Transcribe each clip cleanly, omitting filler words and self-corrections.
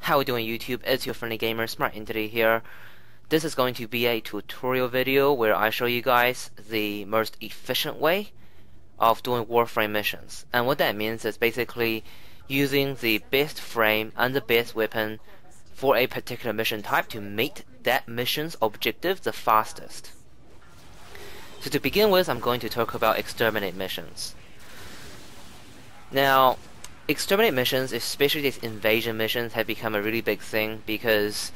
How we doing YouTube? It's your friendly gamer SmartEntity here. This is going to be a tutorial video where I show you guys the most efficient way of doing Warframe missions. And what that means is basically using the best frame and the best weapon for a particular mission type to meet that mission's objective the fastest. So to begin with, I'm going to talk about exterminate missions. Now, exterminate missions, especially these invasion missions, have become a really big thing because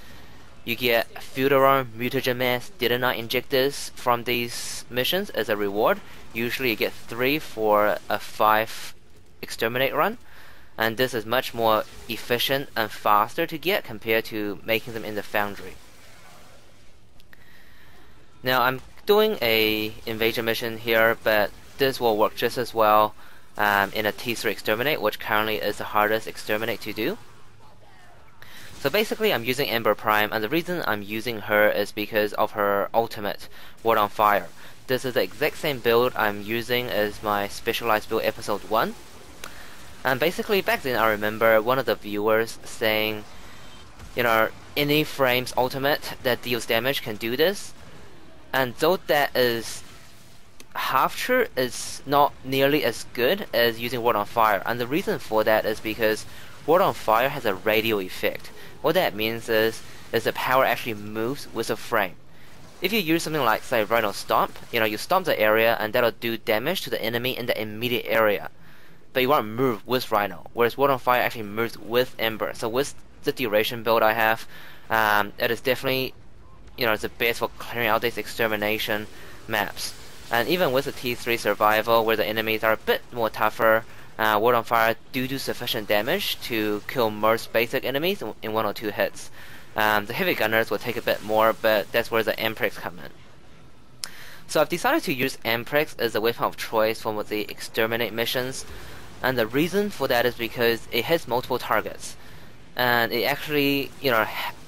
you get Futuron mutagen mass detonite injectors from these missions as a reward. Usually you get 3 for a 5 exterminate run, and this is much more efficient and faster to get compared to making them in the foundry. Now I'm doing a invasion mission here, but this will work just as well in a T3 exterminate, which currently is the hardest exterminate to do. So basically I'm using Ember Prime, and the reason I'm using her is because of her ultimate, World on Fire. This is the exact same build I'm using as my specialized build episode 1. And basically back then I remember one of the viewers saying, you know, any frames ultimate that deals damage can do this. And though that is half true, it's not nearly as good as using World on Fire. And the reason for that is because World on Fire has a radial effect. What that means is the power actually moves with a frame. If you use something like, say, Rhino Stomp, you know, you stomp the area and that'll do damage to the enemy in the immediate area. But you won't move with Rhino, whereas World on Fire actually moves with Ember. So with the duration build I have, it is definitely, you know, it's the best for clearing out these extermination maps. And even with the T3 survival, where the enemies are a bit more tougher, World on Fire do sufficient damage to kill most basic enemies in 1 or 2 hits. The heavy gunners will take a bit more, but that's where the Amprex come in. So I've decided to use Amprex as a weapon of choice for the exterminate missions, and the reason for that is because it hits multiple targets, and it actually, you know,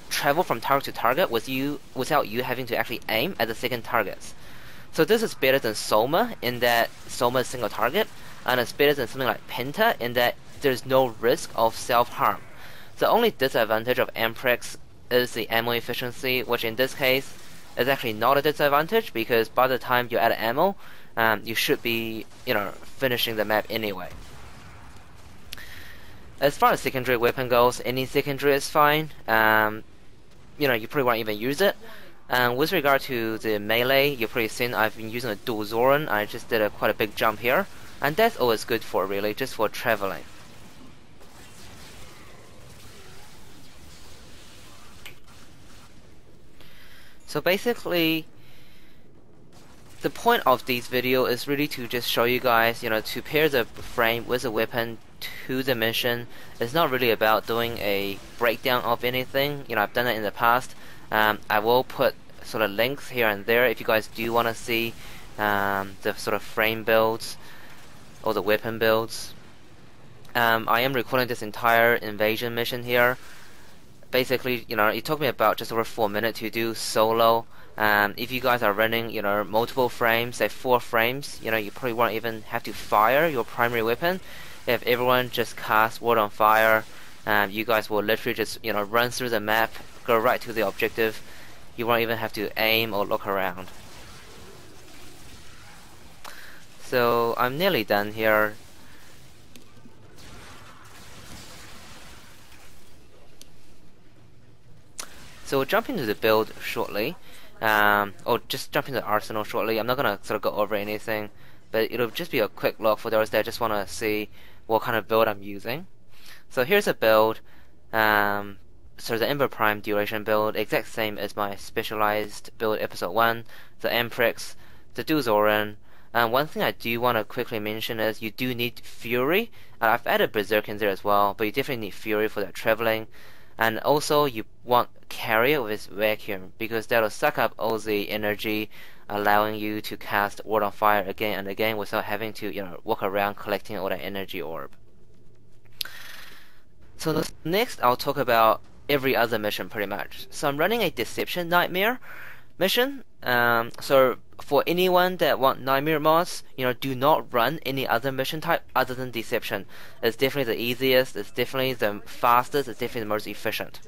travel from target to target without you having to actually aim at the second targets. So this is better than Soma in that Soma is single target, and it's better than something like Penta in that there's no risk of self-harm. The only disadvantage of Amprex is the ammo efficiency, which in this case is actually not a disadvantage because by the time you're out of ammo, you should be, you know, finishing the map anyway. As far as secondary weapon goes, any secondary is fine. You know, you probably won't even use it. With regard to the melee, you've probably seen I've been using a dual Zoran. I just did quite a big jump here, and that's always good for, really, just for traveling. So basically, the point of this video is really to just show you guys, you know, to pair the frame with the weapon to the mission. It's not really about doing a breakdown of anything. You know, I've done it in the past. I will put sort of links here and there if you guys do want to see the sort of frame builds or the weapon builds. I am recording this entire invasion mission here. Basically, you know, it took me about just over 4 minutes to do solo. If you guys are running, you know, multiple frames, say 4 frames, you know, you probably won't even have to fire your primary weapon. If everyone just casts World on Fire, you guys will literally just, you know, run through the map, go right to the objective. You won't even have to aim or look around. So I'm nearly done here. So we'll jump into the build shortly, or just jump into the arsenal shortly. I'm not gonna sort of go over anything, but it'll just be a quick look for those that just want to see what kind of build I'm using. So here's a build. So the Ember Prime duration build, exact same as my specialized build episode 1, the Amprex, the dual Zoran. One thing I do want to quickly mention is you do need Fury. I've added Berserk in there as well, but you definitely need Fury for that traveling. And also you want Carrier with Vacuum, because that'll suck up all the energy, allowing you to cast World on Fire again and again without having to, you know, walk around collecting all that energy orb. So next I'll talk about every other mission pretty much. So I'm running a Deception Nightmare mission, So for anyone that want Nightmare mods, do not run any other mission type other than Deception. It's definitely the easiest, it's definitely the fastest, it's definitely the most efficient.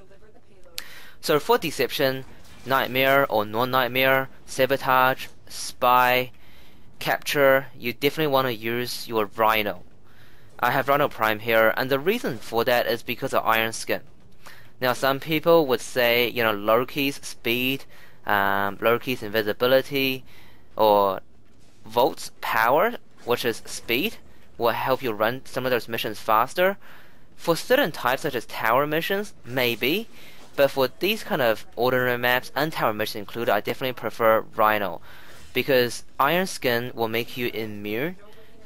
So for Deception, Nightmare or non-Nightmare, Sabotage, Spy, Capture, you definitely want to use your Rhino. I have Rhino Prime here, and the reason for that is because of Iron Skin. Now some people would say, lower keys speed, lower keys invisibility, or volts power, which is speed, will help you run some of those missions faster. For certain types such as tower missions, maybe, but for these kind of ordinary maps and tower missions included, I definitely prefer Rhino, because Iron Skin will make you immune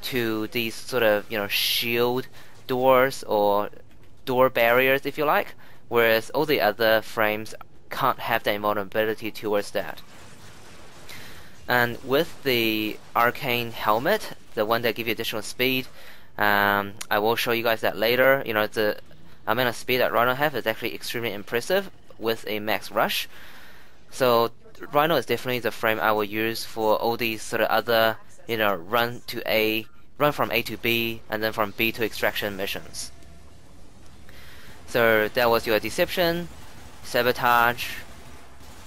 to these sort of shield doors or door barriers, if you like, whereas all the other frames can't have that invulnerability towards that. And with the Arcane Helmet, the one that gives you additional speed, I will show you guys that later. The amount of speed that Rhino have is actually extremely impressive with a max rush. So Rhino is definitely the frame I will use for all these sort of other, run from A to B, and then from B to extraction missions. So that was your Deception, Sabotage,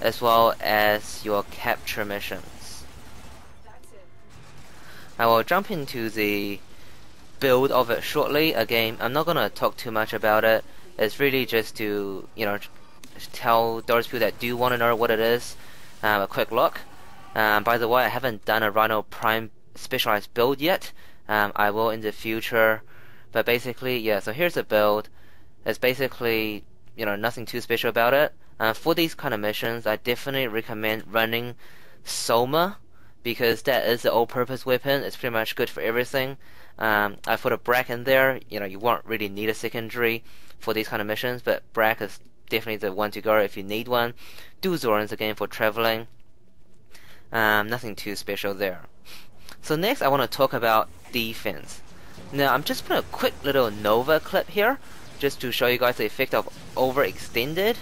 as well as your Capture missions. I will jump into the build of it shortly. Again, I'm not gonna talk too much about it. It's really just to tell those people that do want to know what it is a quick look. By the way, I haven't done a Rhino Prime specialized build yet. I will in the future, but basically, yeah. So here's the build. It's basically nothing too special about it. For these kind of missions, I definitely recommend running Soma, because that is the all-purpose weapon. It's pretty much good for everything. I put a Brack in there. You won't really need a secondary for these kind of missions, but Brack is definitely the one to go if you need one. Do Zorans again for traveling. Nothing too special there. So next I want to talk about defense. Now I'm just putting a quick little Nova clip here just to show you guys the effect of overextended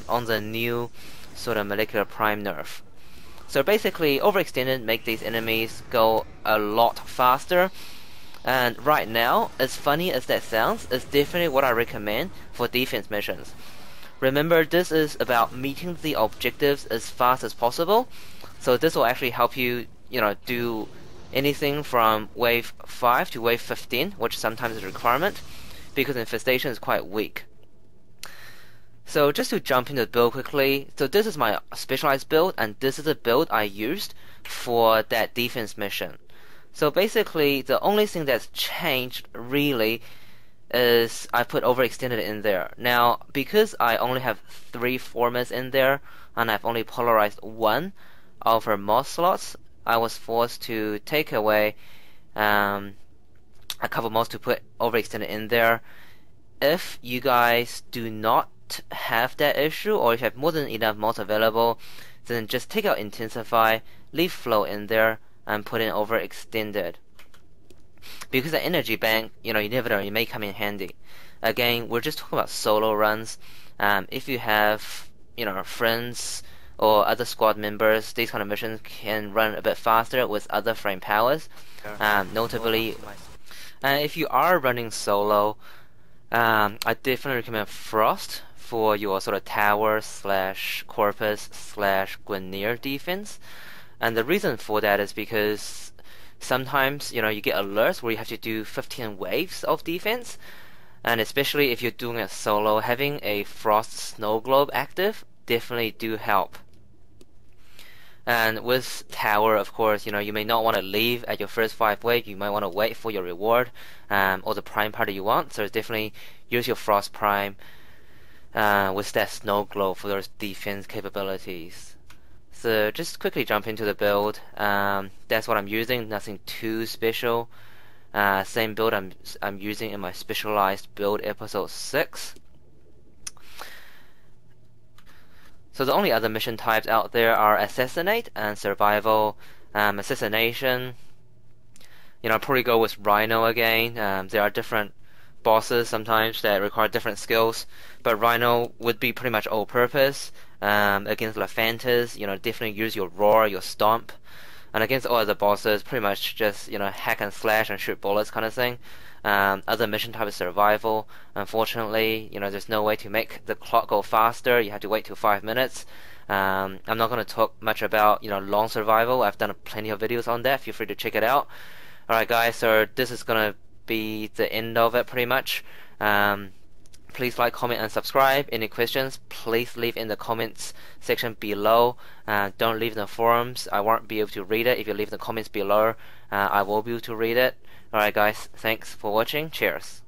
on the new sort of molecular prime nerf. So basically overextended make these enemies go a lot faster, and right now, as funny as that sounds, it's definitely what I recommend for defense missions. Remember, this is about meeting the objectives as fast as possible, so this will actually help you do anything from wave 5 to wave 15, which sometimes is a requirement, because infestation is quite weak. So just to jump into the build quickly, so this is my specialized build, and this is the build I used for that defense mission. So basically, the only thing that's changed really is I put overextended in there. Now, because I only have 3 formers in there, and I've only polarized 1 of her mod slots, I was forced to take away a couple mods to put overextended in there. If you guys do not have that issue, or if you have more than enough mods available, then just take out Intensify, leave Flow in there, and put in overextended. Because the energy bank, you never know, it may come in handy. Again, we're just talking about solo runs. If you have, friends or other squad members, these kind of missions can run a bit faster with other frame powers. Notably, if you are running solo, I definitely recommend Frost for your sort of tower / corpus / Gwynir defense. And the reason for that is because sometimes you get alerts where you have to do 15 waves of defense, and especially if you're doing it solo, having a Frost Snow Globe active definitely do help. And with tower, of course, you may not want to leave at your first 5 waves. You might want to wait for your reward or the prime party you want. So definitely use your Frost Prime with that Snow Globe for those defense capabilities. So just quickly jump into the build. That's what I'm using. Nothing too special. Same build I'm using in my specialized build episode 6. So the only other mission types out there are Assassinate and Survival. Assassination, probably go with Rhino again. There are different bosses sometimes that require different skills, but Rhino would be pretty much all-purpose. Against Lephantas, definitely use your roar, your stomp, and against all other bosses, pretty much just hack and slash and shoot bullets kind of thing. Other mission type is survival. Unfortunately, there's no way to make the clock go faster. You have to wait till 5 minutes. I'm not going to talk much about long survival. I've done plenty of videos on that. Feel free to check it out. Alright guys, so this is going to be the end of it pretty much. Please like, comment, and subscribe. Any questions, please leave in the comments section below. Don't leave in the forums. I won't be able to read it. If you leave in the comments below, I will be able to read it. Alright guys, thanks for watching. Cheers.